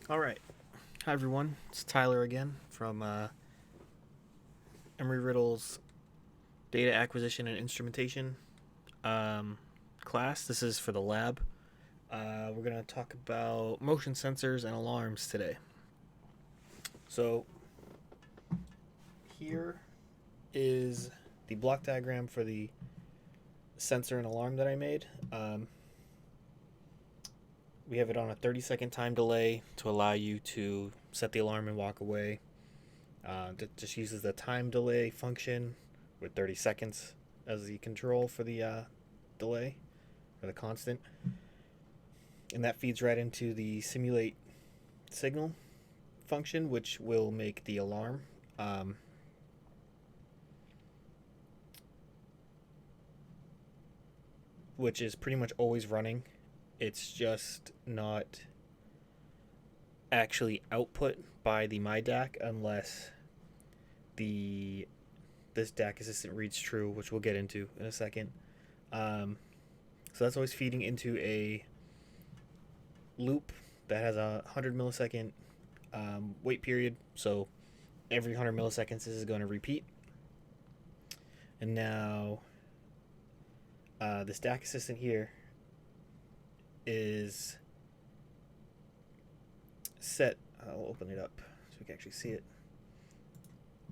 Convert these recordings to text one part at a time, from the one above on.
All right. Hi, everyone. It's Tyler again from Emory Riddle's Data Acquisition and Instrumentation um, class. This is for the lab. We're going to talk about motion sensors and alarms today. So, here is the block diagram for the sensor and alarm that I made. We have it on a 30-second time delay to allow you to set the alarm and walk away. It just uses the time delay function with 30 seconds as the control for the delay or the constant. And that feeds right into the simulate signal function, which will make the alarm. Which is pretty much always running. It's just not actually output by the myDAQ unless this DAQ assistant reads true, which we'll get into in a second. So that's always feeding into a loop that has a 100 millisecond wait period. So every 100 milliseconds this is going to repeat. And now this DAQ assistant here is set. I'll open it up so we can actually see it.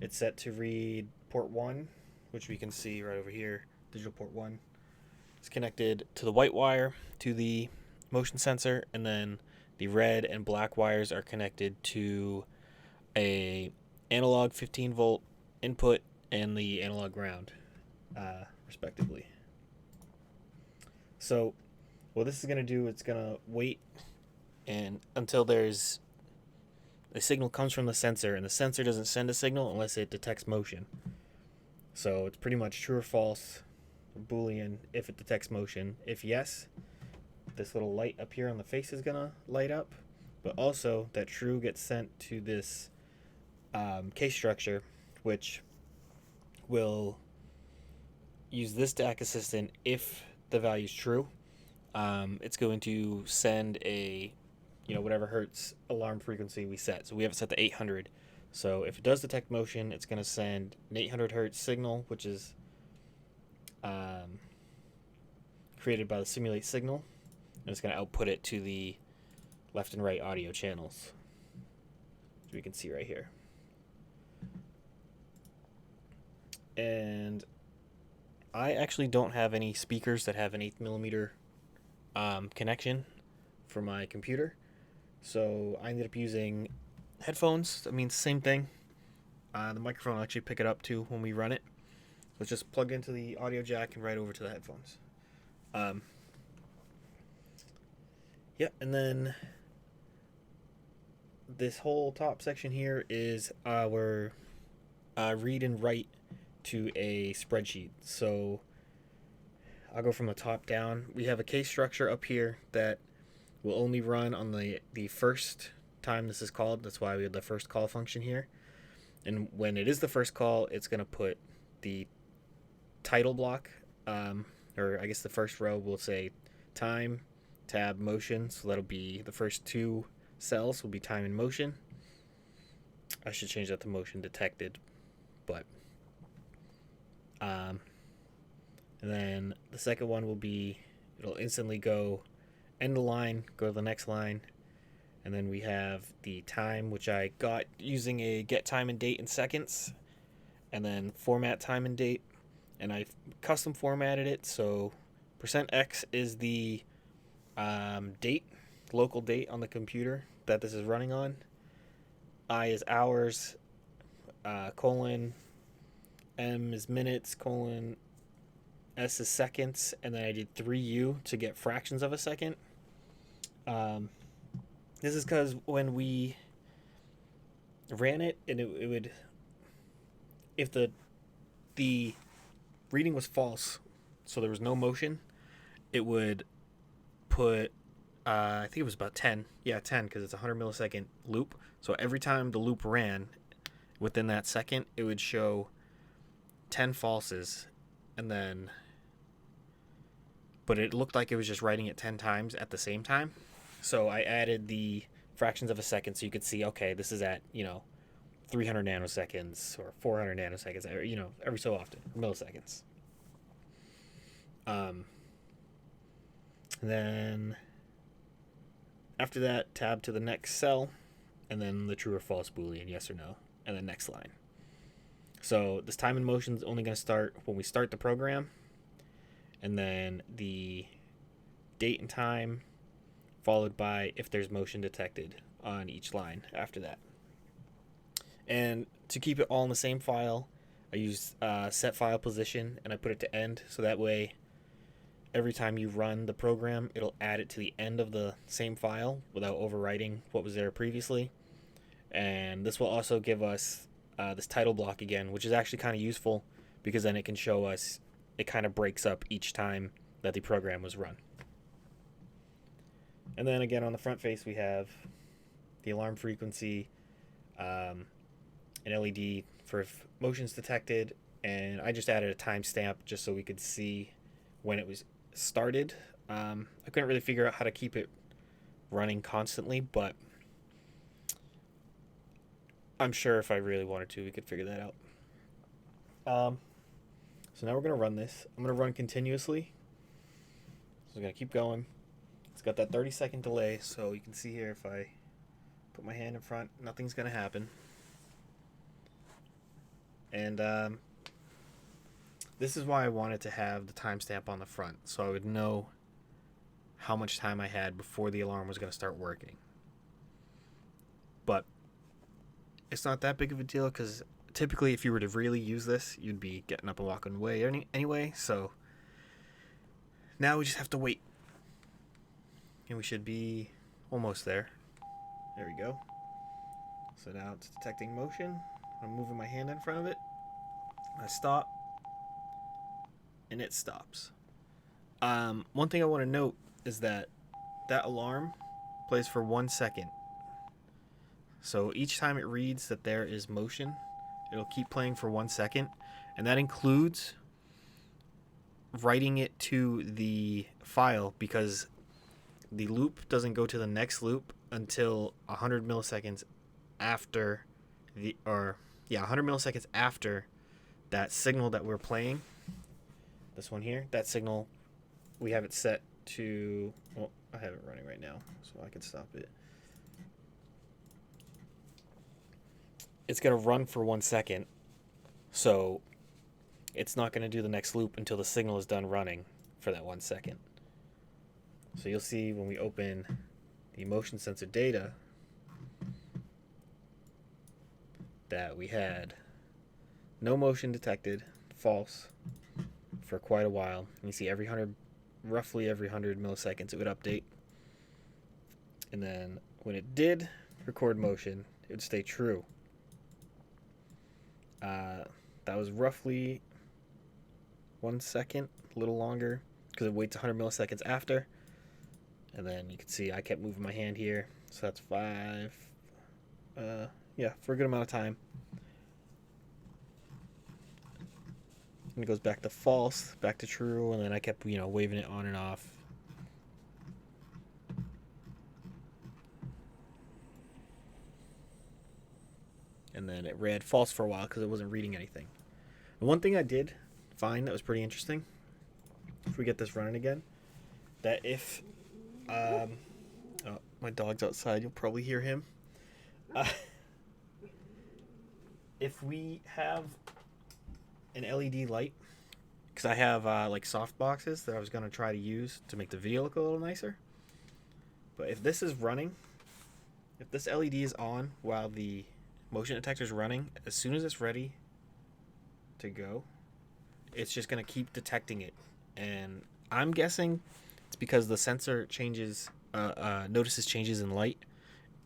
It's set to read port 1, which we can see right over here, digital port 1. It's connected to the white wire to the motion sensor, and then the red and black wires are connected to a analog 15 volt input and the analog ground, respectively. So what this is going to do, it's going to wait and until there's a signal comes from the sensor, and the sensor doesn't send a signal unless it detects motion. So it's pretty much true or false, Boolean, if it detects motion. If yes, this little light up here on the face is gonna light up, but also that true gets sent to this case structure, which will use this DAQ assistant. If the value is true, it's going to send a whatever hertz alarm frequency we set. So we have it set to 800. So if it does detect motion, it's going to send an 800 hertz signal, which is created by the simulate signal, and it's going to output it to the left and right audio channels, which we can see right here. And I actually don't have any speakers that have an 8mm connection for my computer. So I ended up using headphones. I mean, same thing. The microphone will actually pick it up too when we run it. So it's just plugged into the audio jack and right over to the headphones. And then this whole top section here is our read and write to a spreadsheet. So I'll go from the top down. We have a case structure up here that will only run on the first time this is called. That's why we have the first call function here. And when it is the first call, it's going to put the title block, or I guess the first row will say time, tab, motion. So that'll be the first two cells will be time and motion. I should change that to motion detected, but and then the second one will be, it'll instantly go end the line, go to the next line. And then we have the time, which I got using a get time and date in seconds, and then format time and date. And I custom formatted it, so %x is the date, local date on the computer that this is running on. I is hours, colon, M is minutes, colon, S is seconds, and then I did 3U to get fractions of a second. This is because when we ran it, and it would, if the reading was false, so there was no motion, it would put, I think it was about 10. Yeah, 10, because it's a 100 millisecond loop. So every time the loop ran, within that second, it would show 10 falses, and then, but it looked like it was just writing it 10 times at the same time. So I added the fractions of a second, so you could see, okay, this is at 300 nanoseconds or 400 nanoseconds, every so often, milliseconds. And then after that, tab to the next cell, and then the true or false boolean, yes or no, and the next line. So this time and motion is only going to start when we start the program, and then the date and time followed by if there's motion detected on each line after that. And to keep it all in the same file, I use set file position, and I put it to end, so that way every time you run the program, it'll add it to the end of the same file without overwriting what was there previously. And this will also give us this title block again, which is actually kind of useful because then it can show us, it kind of breaks up each time that the program was run. And then again on the front face we have the alarm frequency, an LED for if motion's detected, and I just added a timestamp just so we could see when it was started. I couldn't really figure out how to keep it running constantly, but I'm sure if I really wanted to, we could figure that out. So now we're going to run this. I'm going to run continuously. So I'm going to keep going. It's got that 30-second delay, so you can see here if I put my hand in front, nothing's going to happen. And this is why I wanted to have the timestamp on the front, so I would know how much time I had before the alarm was going to start working. But it's not that big of a deal because typically if you were to really use this, you'd be getting up and walking away anyway. So now we just have to wait. And we should be almost there. There we go. So now it's detecting motion. I'm moving my hand in front of it. I stop. And it stops. One thing I want to note is that alarm plays for 1 second. So each time it reads that there is motion, it'll keep playing for 1 second, and that includes writing it to the file because the loop doesn't go to the next loop until 100 milliseconds after 100 milliseconds after that signal that we're playing. This one here, that signal, we have it set to, well, I have it running right now, so I can stop it. It's going to run for 1 second, so it's not going to do the next loop until the signal is done running for that 1 second. So you'll see when we open the motion sensor data that we had no motion detected, false, for quite a while. And you see roughly every 100 milliseconds it would update. And then when it did record motion, it would stay true. That was roughly 1 second, a little longer, because it waits 100 milliseconds after. And then you can see I kept moving my hand here, so that's 5. For a good amount of time. And it goes back to false, back to true, and then I kept, waving it on and off. And then it read false for a while because it wasn't reading anything. And one thing I did find that was pretty interesting, if we get this running again, that if my dog's outside, you'll probably hear him. If we have an LED light, because I have like soft boxes that I was going to try to use to make the video look a little nicer, but if this is running, if this LED is on while the motion detector is running, as soon as it's ready to go, it's just going to keep detecting it. And I'm guessing it's because the sensor notices changes in light,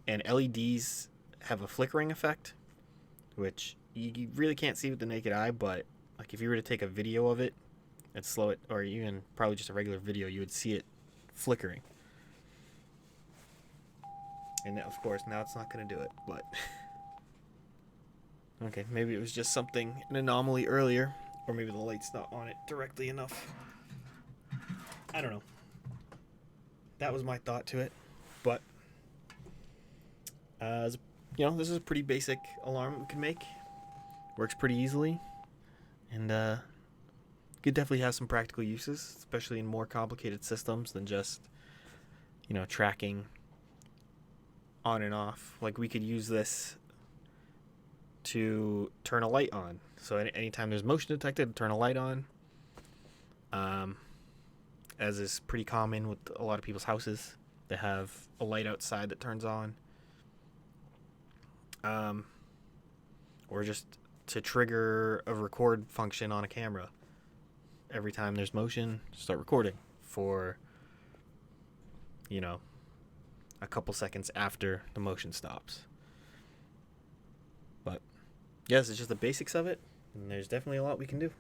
and LEDs have a flickering effect, which you really can't see with the naked eye, but like if you were to take a video of it and slow it, or even probably just a regular video, you would see it flickering. And of course now it's not going to do it, but okay, maybe it was just an anomaly earlier, or maybe the light's not on it directly enough. I don't know. That was my thought to it, but As this is a pretty basic alarm we can make. Works pretty easily, and could definitely have some practical uses, especially in more complicated systems than just tracking on and off. Like, we could use this to turn a light on. So anytime there's motion detected, turn a light on. As is pretty common with a lot of people's houses, they have a light outside that turns on. Or just to trigger a record function on a camera. Every time there's motion, start recording for, a couple seconds after the motion stops. But yes, it's just the basics of it, and there's definitely a lot we can do.